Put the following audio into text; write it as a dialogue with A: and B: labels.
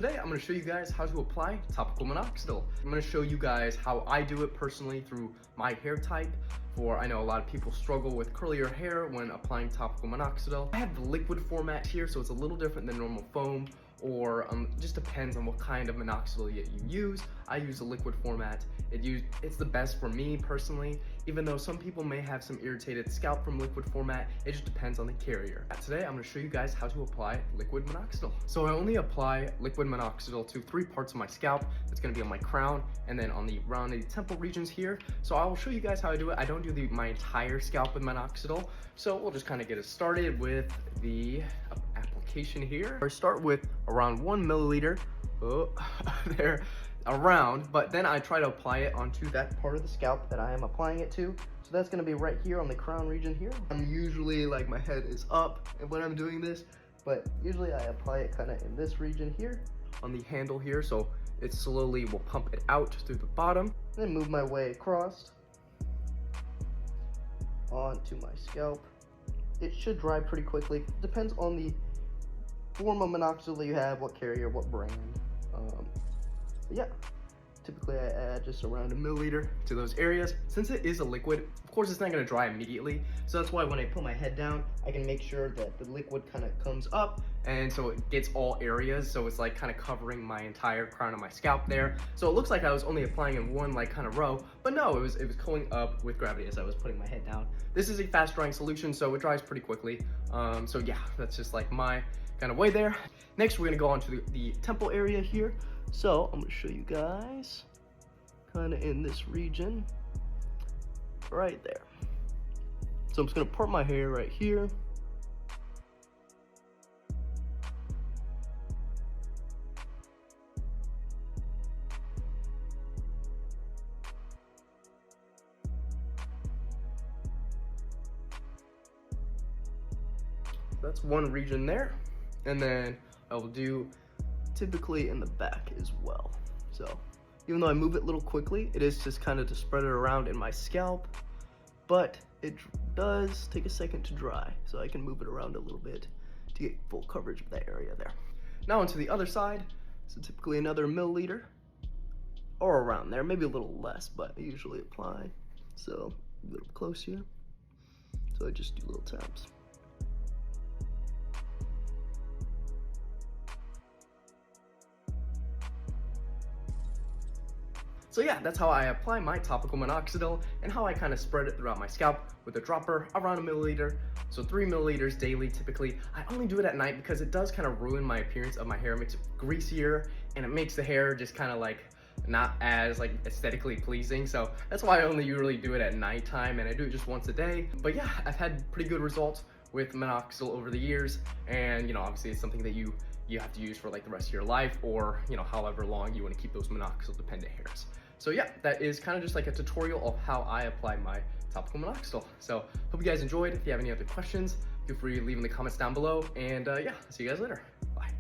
A: Today I'm going to show you guys how to apply topical minoxidil. I'm going to show you guys how I do it personally through my hair type. I know a lot of people struggle with curlier hair when applying topical minoxidil. I have the liquid format here, so it's a little different than normal foam, or just depends on what kind of minoxidil you use. I use a liquid format. It's the best for me personally, even though some people may have some irritated scalp from liquid format. It just depends on the carrier. Today I'm going to show you guys how to apply liquid minoxidil. So I only apply liquid minoxidil to 3 parts of my scalp. It's going to be on my crown and then on the rounded temple regions here. So I will show you guys how I do it. I don't do my entire scalp with minoxidil, so we'll just kind of get it started with the application here. I start with around 1 milliliter there around, but then I try to apply it onto that part of the scalp that I am applying it to. So that's going to be right here on the crown region here. I'm usually like my head is up when I'm doing this, but usually I apply it kind of in this region here on the handle here, so it slowly will pump it out through the bottom, then move my way across onto my scalp. It should dry pretty quickly. Depends on the form of minoxidil that you have, what carrier, what brand. But yeah, typically I add just around 1 milliliter to those areas. Since it is a liquid, of course it's not going to dry immediately, so that's why when I put my head down, I can make sure that the liquid kind of comes up, and so it gets all areas, so it's like kind of covering my entire crown of my scalp there. So it looks like I was only applying in one like kind of row, but no, it was going up with gravity as I was putting my head down. This is a fast drying solution, so it dries pretty quickly. So yeah, that's just like my kind of way there. Next, we're gonna go on to the temple area here. So I'm gonna show you guys kind of in this region right there. So I'm just gonna part my hair right here. That's one region there, and then I will do typically in the back as well. So even though I move it a little quickly, it is just kind of to spread it around in my scalp, but it does take a second to dry, so I can move it around a little bit to get full coverage of that area there. Now onto the other side. So typically another milliliter or around there, maybe a little less, but I usually apply. So a little close here, so I just do little taps. So yeah, that's how I apply my topical minoxidil and how I kind of spread it throughout my scalp with a dropper around 1 milliliter. So 3 milliliters daily typically. I only do it at night because it does kind of ruin my appearance of my hair. It makes it greasier and it makes the hair just kind of like not as like aesthetically pleasing. So that's why I only usually do it at nighttime, and I do it just once a day. But yeah, I've had pretty good results with minoxidil over the years, and you know, obviously it's something that you have to use for like the rest of your life, or you know, however long you want to keep those minoxidil dependent hairs. So yeah, that is kind of just like a tutorial of how I apply my topical minoxidil. So hope you guys enjoyed. If you have any other questions, feel free to leave in the comments down below, and yeah, see you guys later. Bye.